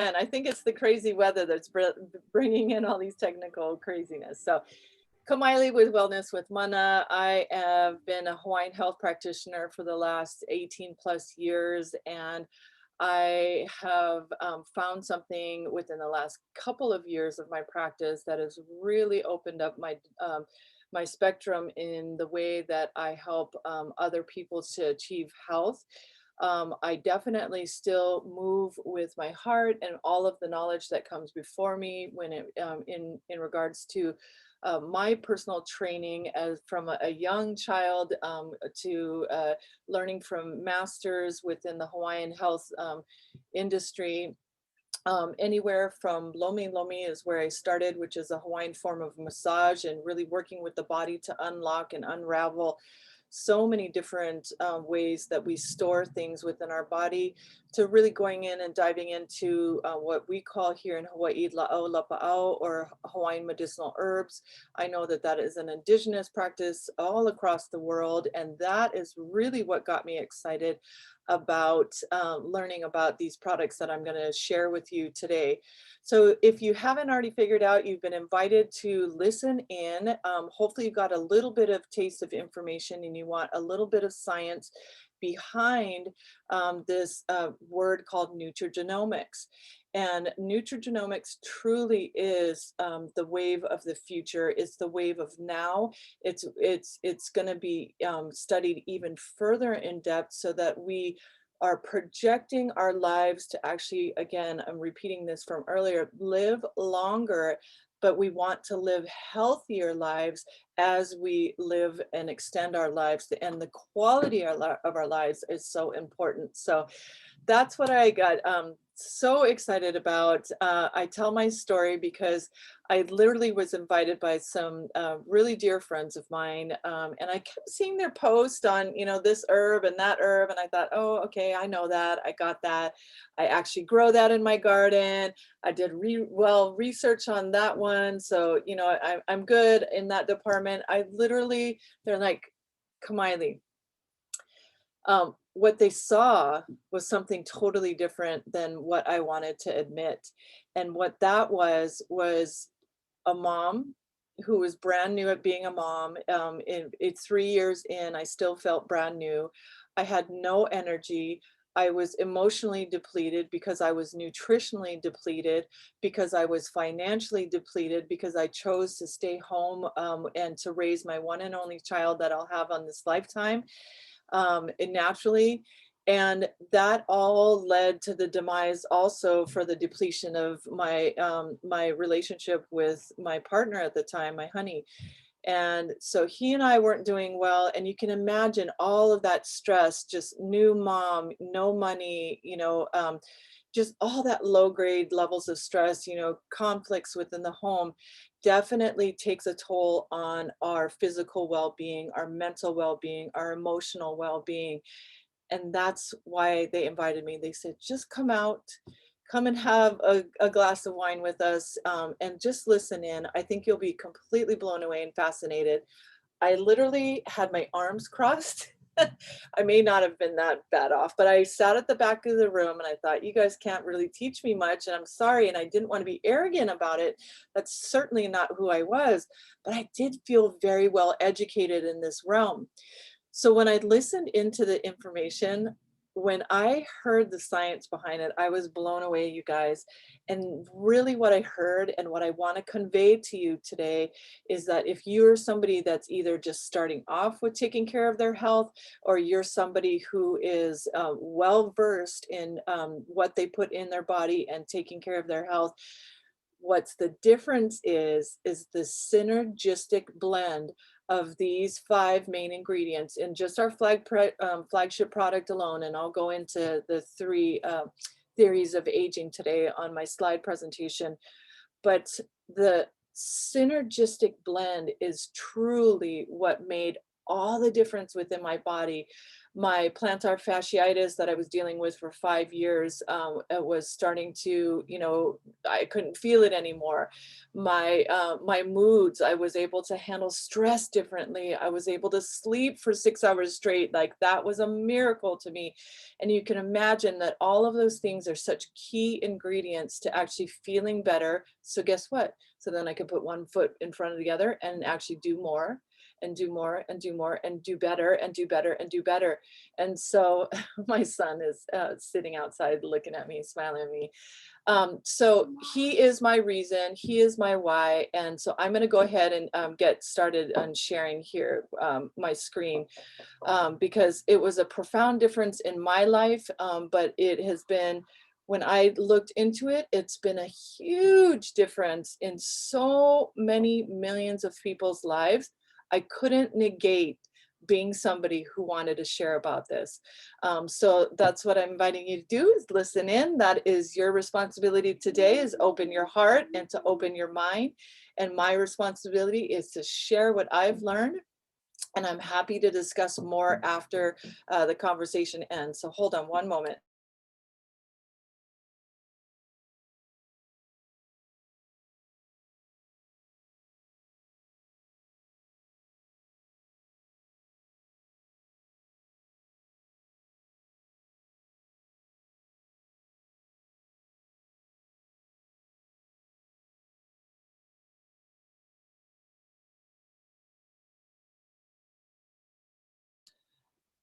And I think it's the crazy weather that's bringing in all these technical craziness. So, Kamaile with Wellness with Mana. I have been a Hawaiian health practitioner for the last 18 plus years, and I have found something within the last couple of years of my practice that has really opened up my spectrum in the way that I help other people to achieve health. I definitely still move with my heart and all of the knowledge that comes before me when it in regards to my personal training as from a young child to learning from masters within the Hawaiian health industry. Anywhere from Lomi Lomi is where I started, which is a Hawaiian form of massage and really working with the body to unlock and unravel so many different ways that we store things within our body, to really going in and diving into what we call here in Hawaii la'au lapa'au, or Hawaiian medicinal herbs. I know that that is an indigenous practice all across the world, and that is really what got me excited about learning about these products that I'm going to share with you today. So if you haven't already figured out, you've been invited to listen in. Hopefully you've got a little bit of taste of information and you want a little bit of science behind this word called nutrigenomics. And nutrigenomics truly is the wave of the future. It's the wave of now. It's going to be studied even further in depth so that we are projecting our lives to actually, again, I'm repeating this from earlier, live longer, but we want to live healthier lives as we live and extend our lives. And the quality of our lives is so important. So that's what I got so excited about. I tell my story because I literally was invited by some really dear friends of mine, and I kept seeing their post on, you know, this herb and that herb, and I thought, oh, okay, I know that, I got that. I actually grow that in my garden. I did research on that one, so you know, I'm good in that department. I literally, they're like, Kamaile, what they saw was something totally different than what I wanted to admit. And what that was a mom who was brand new at being a mom. It's 3 years in, I still felt brand new. I had no energy. I was emotionally depleted because I was nutritionally depleted, because I was financially depleted, because I chose to stay home and to raise my one and only child that I'll have on this lifetime, and naturally. And that all led to the demise also for the depletion of my relationship with my partner at the time, my honey. And so he and I weren't doing well. And you can imagine all of that stress, just new mom, no money, you know, just all that low grade levels of stress, you know, conflicts within the home definitely takes a toll on our physical well-being, our mental well-being, our emotional well-being. And that's why they invited me. They said, just come out, come and have a glass of wine with us, and just listen in. I think you'll be completely blown away and fascinated. I literally had my arms crossed. I may not have been that bad off, but I sat at the back of the room and I thought, you guys can't really teach me much, and I'm sorry. And I didn't want to be arrogant about it. That's certainly not who I was, but I did feel very well educated in this realm. So when I listened into the information, when I heard the science behind it, I was blown away, you guys. And really, what I heard and what I want to convey to you today is that if you're somebody that's either just starting off with taking care of their health, or you're somebody who is well versed in what they put in their body and taking care of their health, what's the difference is the synergistic blend of these five main ingredients in just our flagship product alone. And I'll go into the three theories of aging today on my slide presentation. But the synergistic blend is truly what made all the difference within my body. My plantar fasciitis that I was dealing with for 5 years, it was starting to, I couldn't feel it anymore. My moods, I was able to handle stress differently. I was able to sleep for 6 hours straight. Like that was a miracle to me. And you can imagine that all of those things are such key ingredients to actually feeling better. So guess what? So then I could put one foot in front of the other and actually do more and do more and do more and do better and do better and do better. And so my son is sitting outside looking at me, smiling at me. So he is my reason, he is my why. And so I'm going to go ahead and get started on sharing here my screen because it was a profound difference in my life. But it has been, when I looked into it, it's been a huge difference in so many millions of people's lives. I couldn't negate being somebody who wanted to share about this. So that's what I'm inviting you to do, is listen in. That is your responsibility today, is open your heart and to open your mind. And my responsibility is to share what I've learned, and I'm happy to discuss more after the conversation ends. So hold on one moment.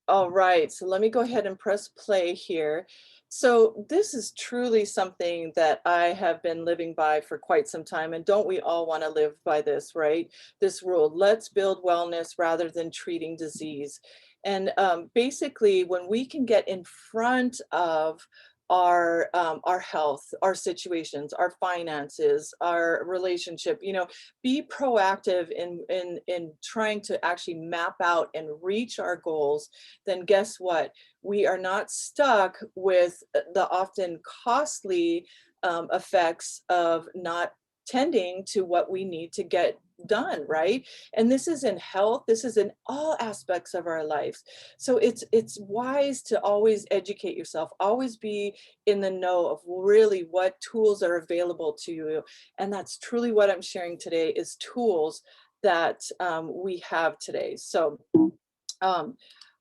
All right, so let me go ahead and press play here. So this is truly something that I have been living by for quite some time. And don't we all want to live by this, right? This rule: let's build wellness rather than treating disease. And basically, when we can get in front of our health, our situations, our finances, our relationship, be proactive in trying to actually map out and reach our goals, then guess what? We are not stuck with the often costly effects of not tending to what we need to get done, right? And this is in health, this is in all aspects of our lives. So it's wise to always educate yourself, always be in the know of really what tools are available to you. And that's truly what I'm sharing today, is tools that we have today. So I'm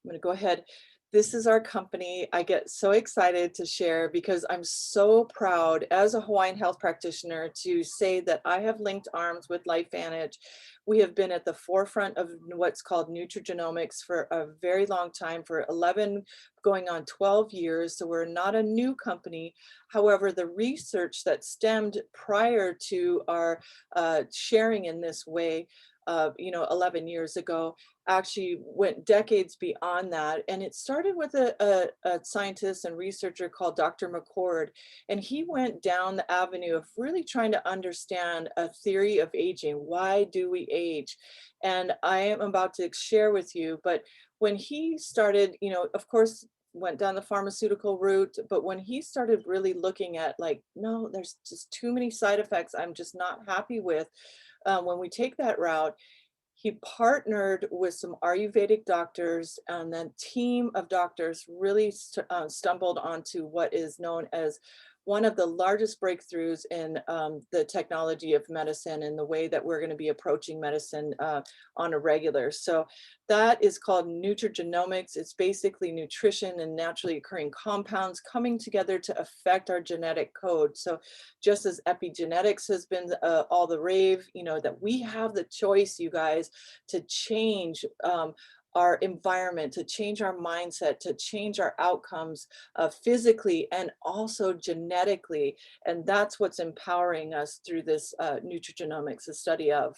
going to go ahead. This is our company. I get so excited to share because I'm so proud as a Hawaiian health practitioner to say that I have linked arms with LifeVantage. We have been at the forefront of what's called Nutrigenomics for a very long time, for 11 going on 12 years. So we're not a new company. However, the research that stemmed prior to our sharing in this way, 11 years ago, actually went decades beyond that. And it started with a scientist and researcher called Dr. McCord. And he went down the avenue of really trying to understand a theory of aging. Why do we age? And I am about to share with you, but when he started, of course, went down the pharmaceutical route, but when he started really looking at, like, no, there's just too many side effects I'm just not happy with when we take that route, he partnered with some Ayurvedic doctors, and then team of doctors really stumbled onto what is known as one of the largest breakthroughs in the technology of medicine and the way that we're going to be approaching medicine on a regular. So that is called Nutrigenomics. It's basically nutrition and naturally occurring compounds coming together to affect our genetic code. So just as epigenetics has been all the rave, that we have the choice, you guys, to change our environment, to change our mindset, to change our outcomes physically and also genetically. And that's what's empowering us through this nutrigenomics, the study of.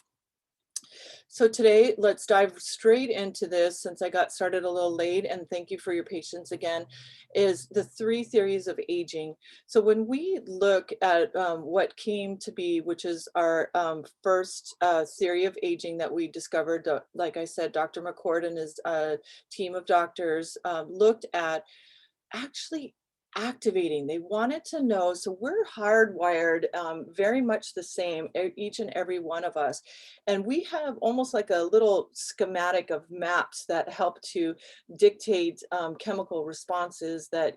So today, let's dive straight into this, since I got started a little late, and thank you for your patience again, is the 3 theories of aging. So when we look at what came to be, which is our first theory of aging that we discovered, like I said, Dr. McCord and his team of doctors looked at actually activating. They wanted to know. So we're hardwired, very much the same, each and every one of us. And we have almost like a little schematic of maps that help to dictate chemical responses that,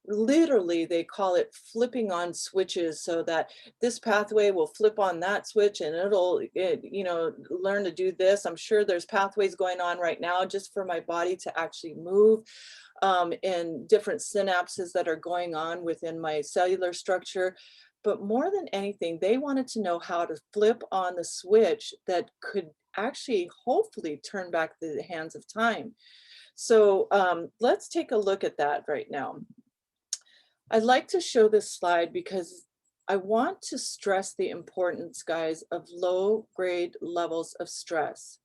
literally they call it flipping on switches, so that this pathway will flip on that switch and learn to do this. I'm sure there's pathways going on right now just for my body to actually move, and different synapses that are going on within my cellular structure. But more than anything, they wanted to know how to flip on the switch that could actually hopefully turn back the hands of time. So let's take a look at that right now. I'd like to show this slide because I want to stress the importance, guys, of low grade levels of stress.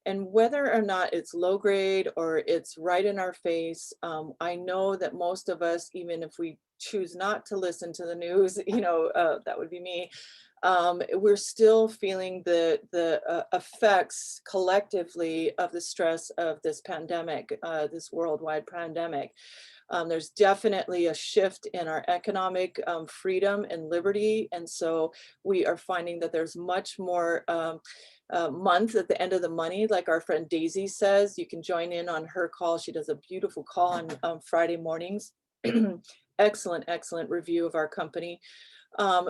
And whether or not it's low grade or it's right in our face, I know that most of us, even if we choose not to listen to the news, that would be me, we're still feeling the effects collectively of the stress of this pandemic, this worldwide pandemic. There's definitely a shift in our economic freedom and liberty. And so we are finding that there's much more month at the end of the money, like our friend Daisy says. You can join in on her call. She does a beautiful call on Friday mornings. Excellent, excellent review of our company.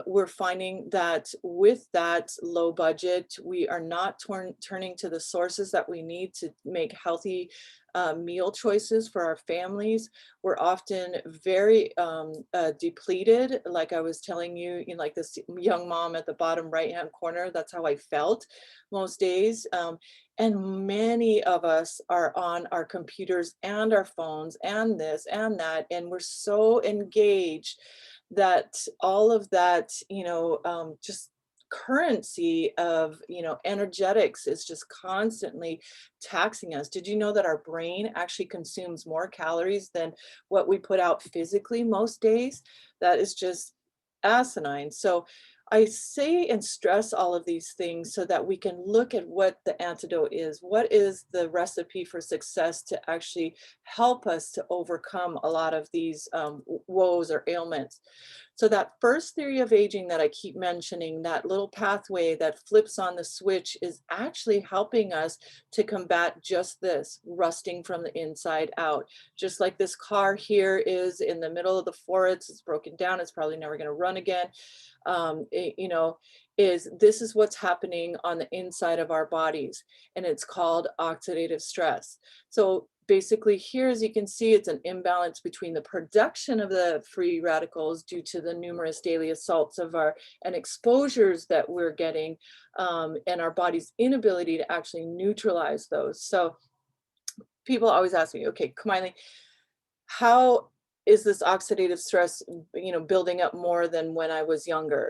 We're finding that with that low budget, we are not turning to the sources that we need to make healthy meal choices for our families. We're often very depleted. Like I was telling you, like this young mom at the bottom right-hand corner, that's how I felt most days. And many of us are on our computers and our phones and this and that, and we're so engaged that all of that, just currency of, energetics is just constantly taxing us. Did you know that our brain actually consumes more calories than what we put out physically most days? That is just asinine. So I say and stress all of these things so that we can look at what the antidote is. What is the recipe for success to actually help us to overcome a lot of these woes or ailments? So that first theory of aging that I keep mentioning, that little pathway that flips on the switch, is actually helping us to combat just this, rusting from the inside out. Just like this car here is in the middle of the forest, it's broken down, it's probably never going to run again. This is what's happening on the inside of our bodies, and it's called oxidative stress. So basically here, as you can see, it's an imbalance between the production of the free radicals due to the numerous daily assaults of our and exposures that we're getting, and our body's inability to actually neutralize those. So people always ask me, okay, Kamaile, how is this oxidative stress, building up more than when I was younger?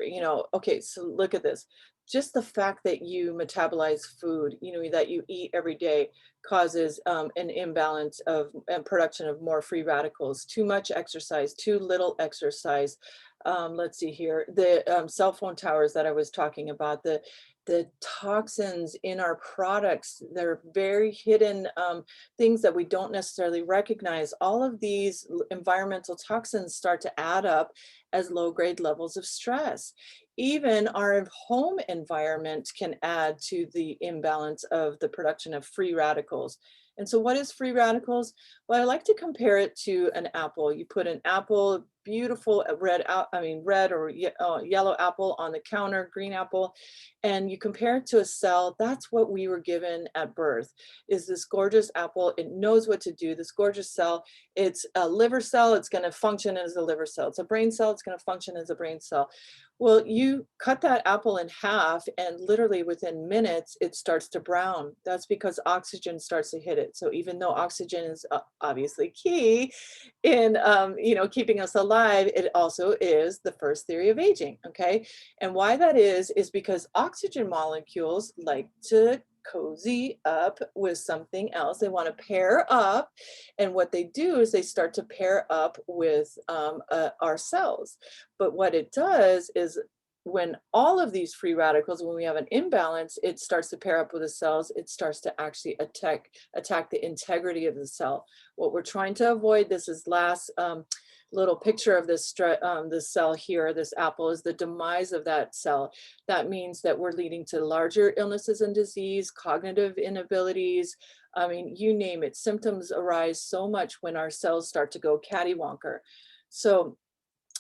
Okay, so look at this. Just the fact that you metabolize food, that you eat every day, causes an imbalance of and production of more free radicals. Too much exercise, too little exercise. Let's see here, the cell phone towers that I was talking about, the toxins in our products, they're very hidden things that we don't necessarily recognize. All of these environmental toxins start to add up as low grade levels of stress. Even our home environment can add to the imbalance of the production of free radicals. And so what is free radicals? Well, I like to compare it to an apple. You put an apple, beautiful red or yellow apple on the counter, green apple, and you compare it to a cell. That's what we were given at birth, is this gorgeous apple. It knows what to do, this gorgeous cell. It's a liver cell, it's going to function as a liver cell. It's a brain cell, it's going to function as a brain cell. Well, you cut that apple in half, and literally within minutes, it starts to brown. That's because oxygen starts to hit it. So even though oxygen is obviously key in, keeping us alive, it also is the first theory of aging. Okay, and why that is because oxygen molecules like to cozy up with something else. They want to pair up, and what they do is they start to pair up with our cells. But what it does is, when all of these free radicals, when we have an imbalance, it starts to pair up with the cells. It starts to actually attack the integrity of the cell. What we're trying to avoid, this is last little picture of this cell here, this apple, is the demise of that cell. That means that we're leading to larger illnesses and disease, cognitive inabilities. I mean, you name it. Symptoms arise so much when our cells start to go cattywonker. So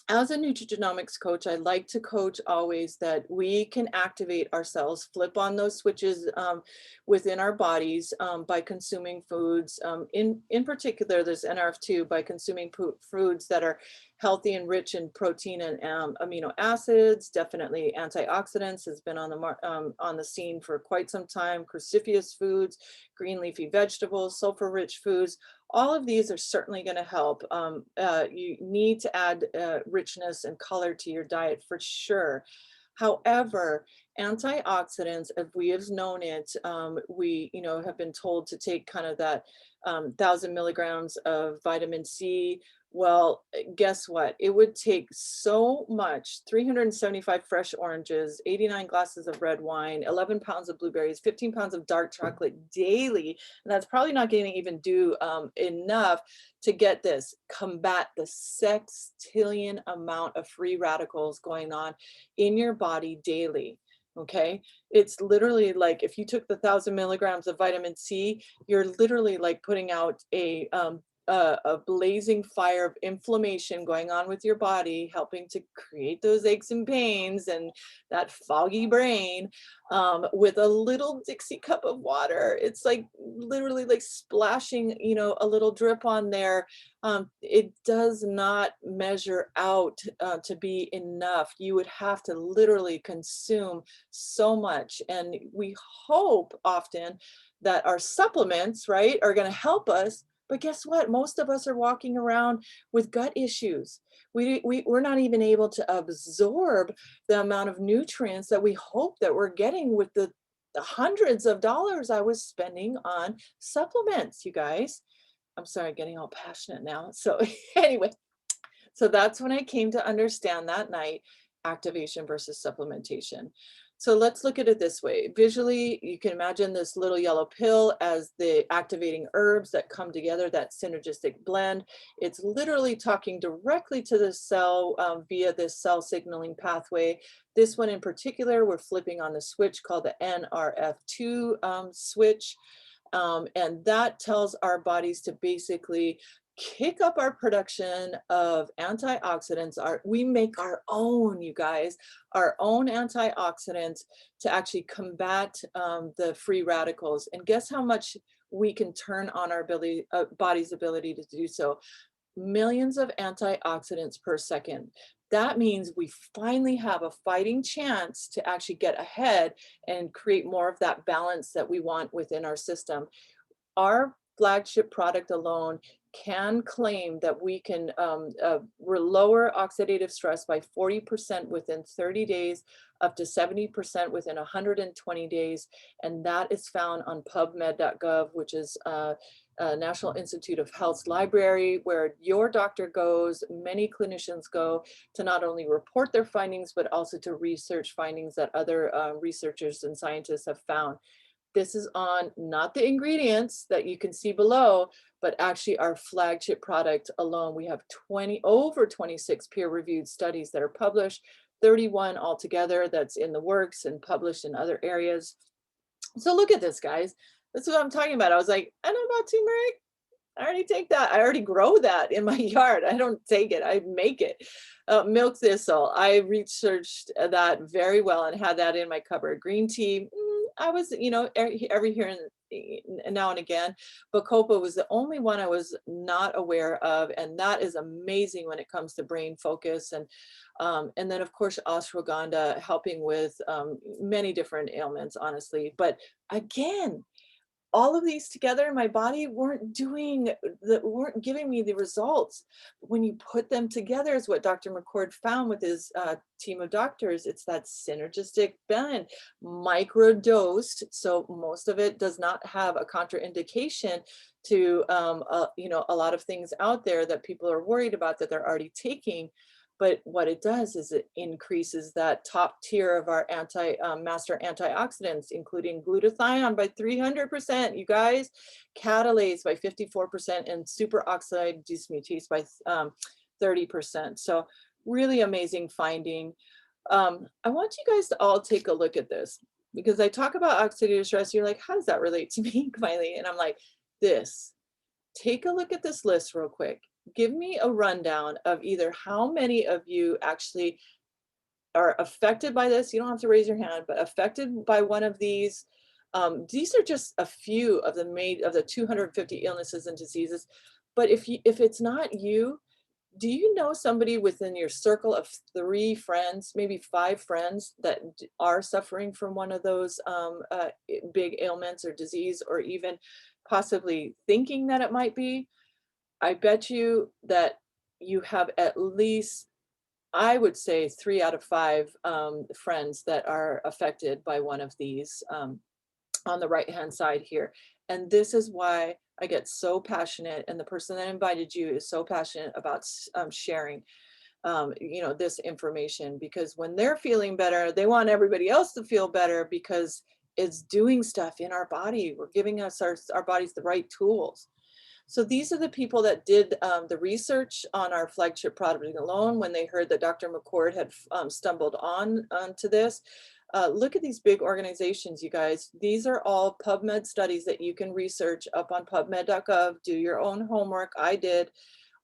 as a nutrigenomics coach, I like to coach always that we can activate ourselves, flip on those switches within our bodies by consuming foods. In particular, there's NRF2 by consuming foods that are healthy and rich in protein and amino acids. Definitely antioxidants has been on the scene for quite some time. Cruciferous foods, green leafy vegetables, sulfur-rich foods. All of these are certainly going to help. You need to add richness and color to your diet for sure. However, antioxidants, as we have known it, we have been told to take kind of that 1,000 milligrams of vitamin C. Well, guess what? It would take so much: 375 fresh oranges, 89 glasses of red wine, 11 pounds of blueberries, 15 pounds of dark chocolate daily. And that's probably not going to even do enough to get this, combat the sextillion amount of free radicals going on in your body daily. Okay, it's literally like if you took the 1,000 milligrams of vitamin C, you're literally like putting out a blazing fire of inflammation going on with your body, helping to create those aches and pains and that foggy brain with a little Dixie cup of water. It's like literally like splashing, a little drip on there. It does not measure out to be enough. You would have to literally consume so much. And we hope often that our supplements, right, are going to help us. But guess what? Most of us are walking around with gut issues. We're not even able to absorb the amount of nutrients that we hope that we're getting with the hundreds of dollars I was spending on supplements, you guys. I'm sorry, getting all passionate now. So anyway, so that's when I came to understand that night, activation versus supplementation. So let's look at it this way. Visually, you can imagine this little yellow pill as the activating herbs that come together, that synergistic blend. It's literally talking directly to the cell via this cell signaling pathway. This one in particular, we're flipping on the switch called the NRF2 switch. And that tells our bodies to basically kick up our production of antioxidants. We make our own, you guys, our own antioxidants to actually combat the free radicals. And guess how much we can turn on our body's ability to do so? Millions of antioxidants per second. That means we finally have a fighting chance to actually get ahead and create more of that balance that we want within our system. Our flagship product alone can claim that we can lower oxidative stress by 40% within 30 days, up to 70% within 120 days. And that is found on pubmed.gov, which is National Institute of Health's library, where your doctor goes, many clinicians go to not only report their findings, but also to research findings that other researchers and scientists have found. This is on not the ingredients that you can see below, but actually our flagship product alone. We have over 26 peer-reviewed studies that are published, 31 altogether that's in the works and published in other areas. So look at this, guys. This is what I'm talking about. I was like, I know about turmeric. I already take that. I already grow that in my yard. I don't take it, I make it. Milk thistle, I researched that very well and had that in my cupboard. Green tea, I was, every here and now and again. Bacopa was the only one I was not aware of, and that is amazing when it comes to brain focus. And then of course ashwagandha, helping with many different ailments, honestly. But again, all of these together in my body weren't giving me the results. When you put them together, is what Dr. McCord found with his team of doctors. It's that synergistic blend, microdosed. So most of it does not have a contraindication to a lot of things out there that people are worried about that they're already taking. But what it does is it increases that top tier of our master antioxidants, including glutathione by 300%, you guys, catalase by 54%, and superoxide dismutase by 30%. So really amazing finding. I want you guys to all take a look at this because I talk about oxidative stress. You're like, how does that relate to me, Kamaile? And I'm like, this. Take a look at this list real quick. Give me a rundown of either how many of you actually are affected by this. You don't have to raise your hand, but affected by one of these. These are just a few of the 250 illnesses and diseases. But if it's not you, do you know somebody within your circle of 3 friends, maybe 5 friends that are suffering from one of those big ailments or disease, or even possibly thinking that it might be? I bet you that you have at least, I would say, 3 out of 5 friends that are affected by one of these. On the right hand side here. And this is why I get so passionate, and the person that invited you is so passionate about sharing this information, because when they're feeling better, they want everybody else to feel better because it's doing stuff in our body. We're giving us our bodies the right tools. So these are the people that did the research on our flagship product alone when they heard that Dr. McCord had stumbled onto this. Look at these big organizations, you guys. These are all PubMed studies that you can research up on pubmed.gov. Do your own homework. I did.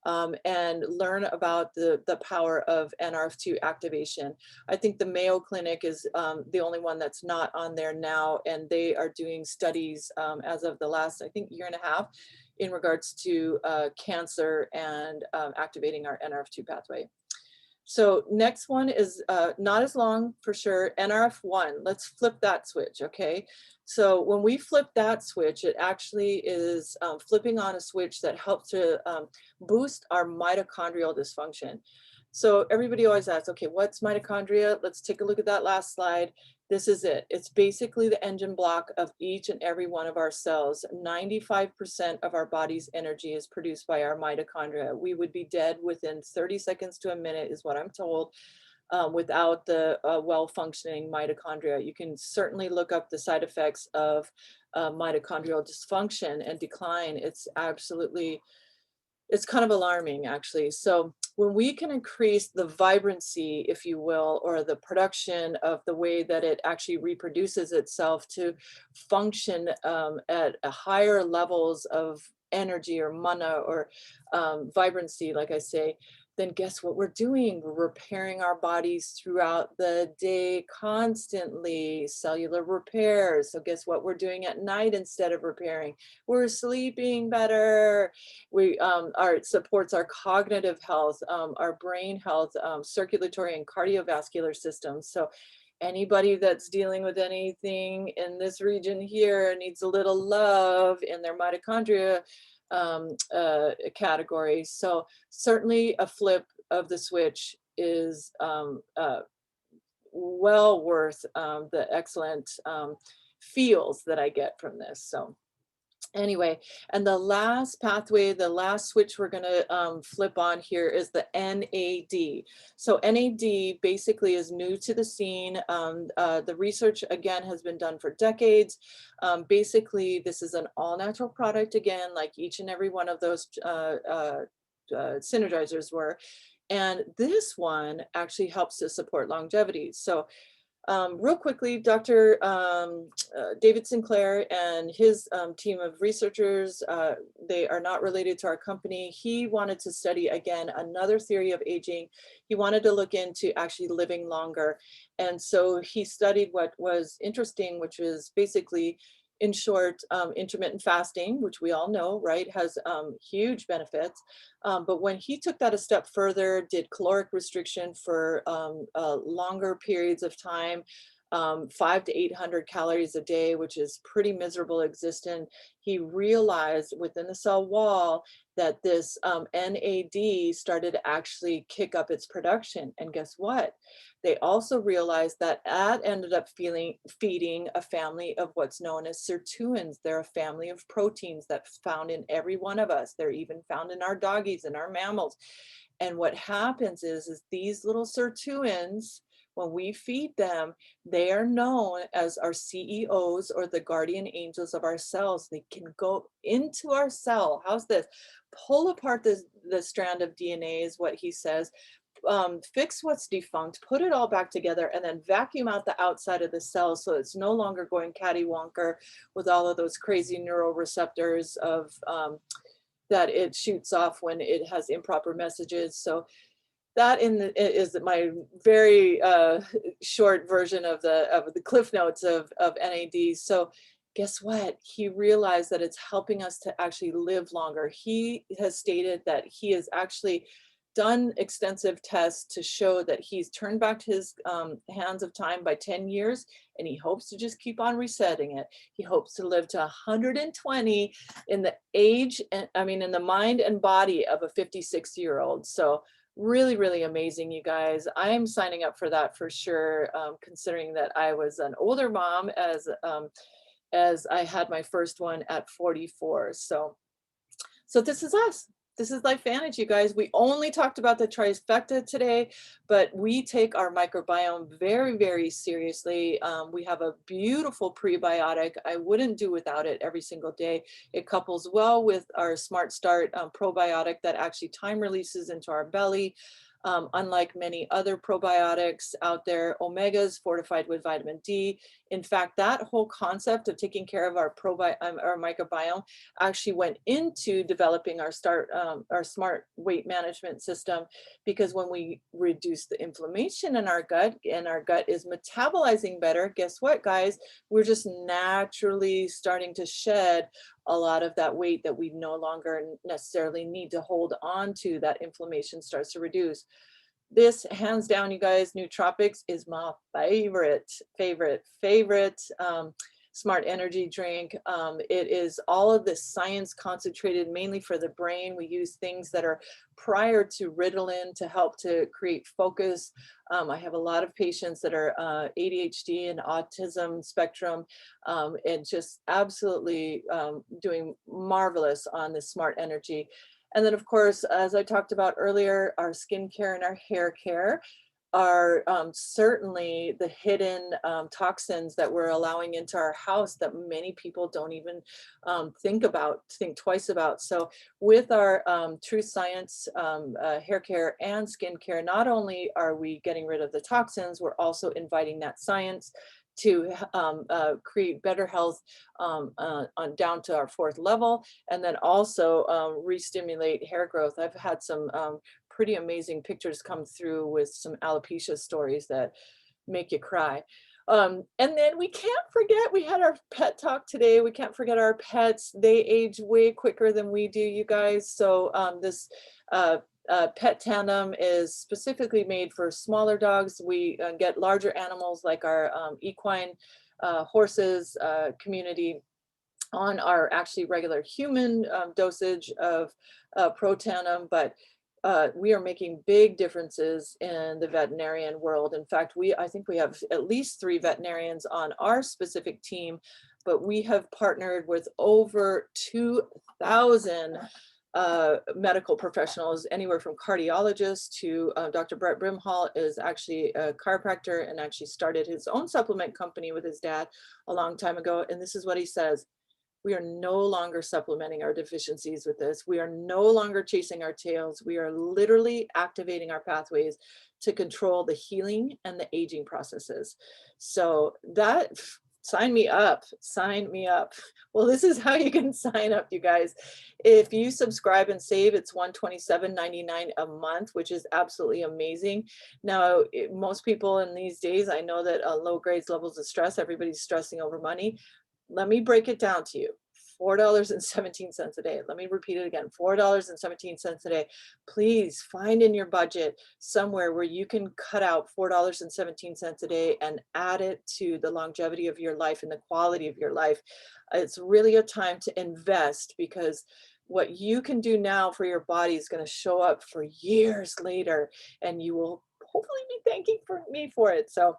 And learn about the power of NRF2 activation. I think the Mayo Clinic is the only one that's not on there now, and they are doing studies as of the last, I think, year and a half in regards to cancer and activating our NRF2 pathway. So next one is not as long for sure, NRF1. Let's flip that switch, okay? So when we flip that switch, it actually is flipping on a switch that helps to boost our mitochondrial dysfunction. So everybody always asks, okay, what's mitochondria? Let's take a look at that last slide. This is it. It's basically the engine block of each and every one of our cells. 95% of our body's energy is produced by our mitochondria. We would be dead within 30 seconds to a minute, is what I'm told, without the well-functioning mitochondria. You can certainly look up the side effects of mitochondrial dysfunction and decline. It's kind of alarming, actually. So when we can increase the vibrancy, if you will, or the production of the way that it actually reproduces itself to function at a higher levels of energy or mana or vibrancy, like I say, then guess what we're doing? We're repairing our bodies throughout the day constantly, cellular repairs. So guess what we're doing at night instead of repairing? We're sleeping better. It supports our cognitive health, our brain health, circulatory and cardiovascular systems. So anybody that's dealing with anything in this region here needs a little love in their mitochondria category. So certainly a flip of the switch is well worth the excellent feels that I get from this. So anyway, and the last pathway, the last switch we're going to flip on here is the NAD. So NAD basically is new to the scene. The research, again, has been done for decades. Basically, this is an all-natural product, again, like each and every one of those synergizers were. And this one actually helps to support longevity. So real quickly, Dr. David Sinclair and his team of researchers, they are not related to our company. He wanted to study, again, another theory of aging. He wanted to look into actually living longer. And so he studied what was interesting, which was basically, in short, intermittent fasting, which we all know, right, has huge benefits. But when he took that a step further, did caloric restriction for longer periods of time, 500 to 800 calories a day, which is pretty miserable existence, he realized within the cell wall that this NAD started to actually kick up its production. And guess what? They also realized that ended up feeding a family of what's known as sirtuins. They're a family of proteins that's found in every one of us. They're even found in our doggies and our mammals. And what happens is these little sirtuins, when we feed them, they are known as our CEOs, or the guardian angels of our cells. They can go into our cell. How's this? Pull apart the strand of DNA, is what he says. Fix what's defunct, put it all back together, and then vacuum out the outside of the cell so it's no longer going cattywonker with all of those crazy neuroreceptors of that it shoots off when it has improper messages. So that is my very short version of the cliff notes of NAD. So guess what? He realized that it's helping us to actually live longer. He has stated that he has actually done extensive tests to show that he's turned back his hands of time by 10 years, and he hopes to just keep on resetting it. He hopes to live to 120 in the age, and I mean, in the mind and body of a 56-year-old. So really, really amazing, you guys. I'm signing up for that for sure, considering that I was an older mom as I had my first one at 44. So this is us. This is Life Vantage, you guys. We only talked about the trifecta today, but we take our microbiome very, very seriously. We have a beautiful prebiotic. I wouldn't do without it every single day. It couples well with our Smart Start probiotic that actually time releases into our belly. Unlike many other probiotics out there, omegas fortified with vitamin D. In fact, that whole concept of taking care of our microbiome actually went into developing our smart weight management system, because when we reduce the inflammation in our gut and our gut is metabolizing better, guess what, guys? We're just naturally starting to shed a lot of that weight that we no longer necessarily need to hold on to. That inflammation starts to reduce. This, hands down, you guys, Nootropics is my favorite smart energy drink. It is all of this science concentrated mainly for the brain. We use things that are prior to Ritalin to help to create focus. I have a lot of patients that are ADHD and autism spectrum, and just absolutely doing marvelous on this smart energy. And then, of course, as I talked about earlier, our skincare and our hair care are certainly the hidden toxins that we're allowing into our house that many people don't even think twice about. So with our True Science hair care and skincare, not only are we getting rid of the toxins, we're also inviting that science to create better health on down to our fourth level, and then also re-stimulate hair growth. I've had some pretty amazing pictures come through with some alopecia stories that make you cry. And then we can't forget, we had our pet talk today. We can't forget our pets. They age way quicker than we do, you guys. So this pet tandem is specifically made for smaller dogs. We get larger animals like our equine horses community on our actually regular human dosage of protandim, but we are making big differences in the veterinarian world. In fact, I think we have at least 3 veterinarians on our specific team, but we have partnered with over 2,000 medical professionals, anywhere from cardiologists to Dr. Brett Brimhall is actually a chiropractor and actually started his own supplement company with his dad a long time ago. And this is what he says: we are no longer supplementing our deficiencies with this. We are no longer chasing our tails. We are literally activating our pathways to control the healing and the aging processes. So that, sign me up, sign me up. Well, this is how you can sign up, you guys. If you subscribe and save, it's $127.99 a month, which is absolutely amazing. Now, most people in these days, I know that low grades levels of stress, everybody's stressing over money. Let me break it down to you. $4.17 a day. Let me repeat it again. $4.17 a day. Please find in your budget somewhere where you can cut out $4.17 a day and add it to the longevity of your life and the quality of your life. It's really a time to invest, because what you can do now for your body is going to show up for years later, and you will hopefully be thanking me for it. So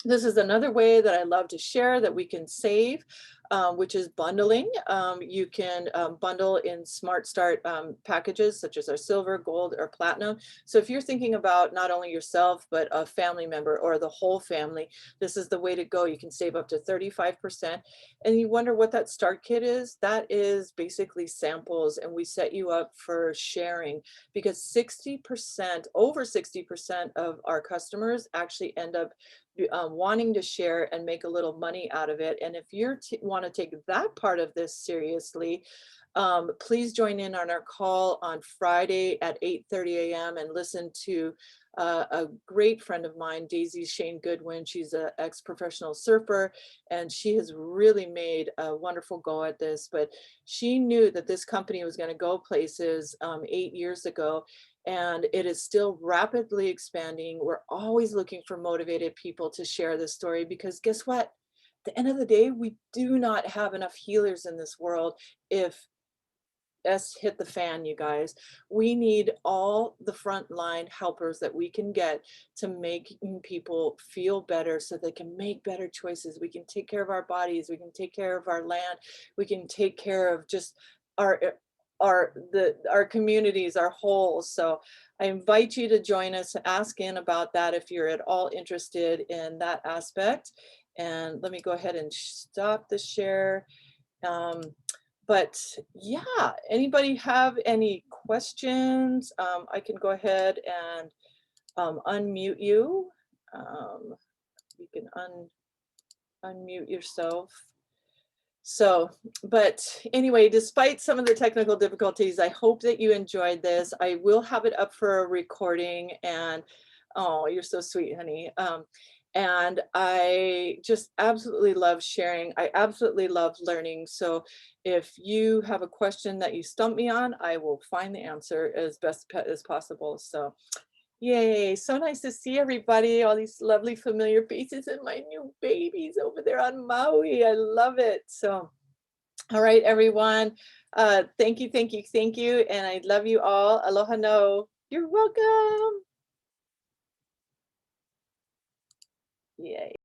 this is another way that I love to share that we can save. which is bundling. You can bundle in Smart Start packages such as our silver, gold, or platinum. So if you're thinking about not only yourself, but a family member or the whole family, this is the way to go. You can save up to 35%. And you wonder what that start kit is? That is basically samples, and we set you up for sharing, because 60%, over 60% of our customers actually end up wanting to share and make a little money out of it. And if you want to take that part of this seriously, please join in on our call on Friday at 8:30 a.m. and listen to a great friend of mine, Daisy Shane Goodwin. She's an ex-professional surfer, and she has really made a wonderful go at this. But she knew that this company was going to go places 8 years ago, and it is still rapidly expanding. We're always looking for motivated people to share this story, because guess what? At the end of the day, we do not have enough healers in this world if hit the fan, you guys. We need all the frontline helpers that we can get to make people feel better so they can make better choices. We can take care of our bodies. We can take care of our land. We can take care of just our our communities, our whole. So I invite you to join us, ask in about that if you're at all interested in that aspect. And let me go ahead and stop the share. Um, but yeah, anybody have any questions? I can go ahead and unmute you. You can unmute yourself. So, but anyway, despite some of the technical difficulties, I hope that you enjoyed this. I will have it up for a recording, and oh, you're so sweet, honey. And I just absolutely love sharing. I absolutely love learning. So if you have a question that you stump me on, I will find the answer as best as possible. So yay, so nice to see everybody, all these lovely familiar faces and my new babies over there on Maui. I love it. So, all right, everyone. Thank you, thank you, thank you. And I love you all. Aloha no. You're welcome. Yay.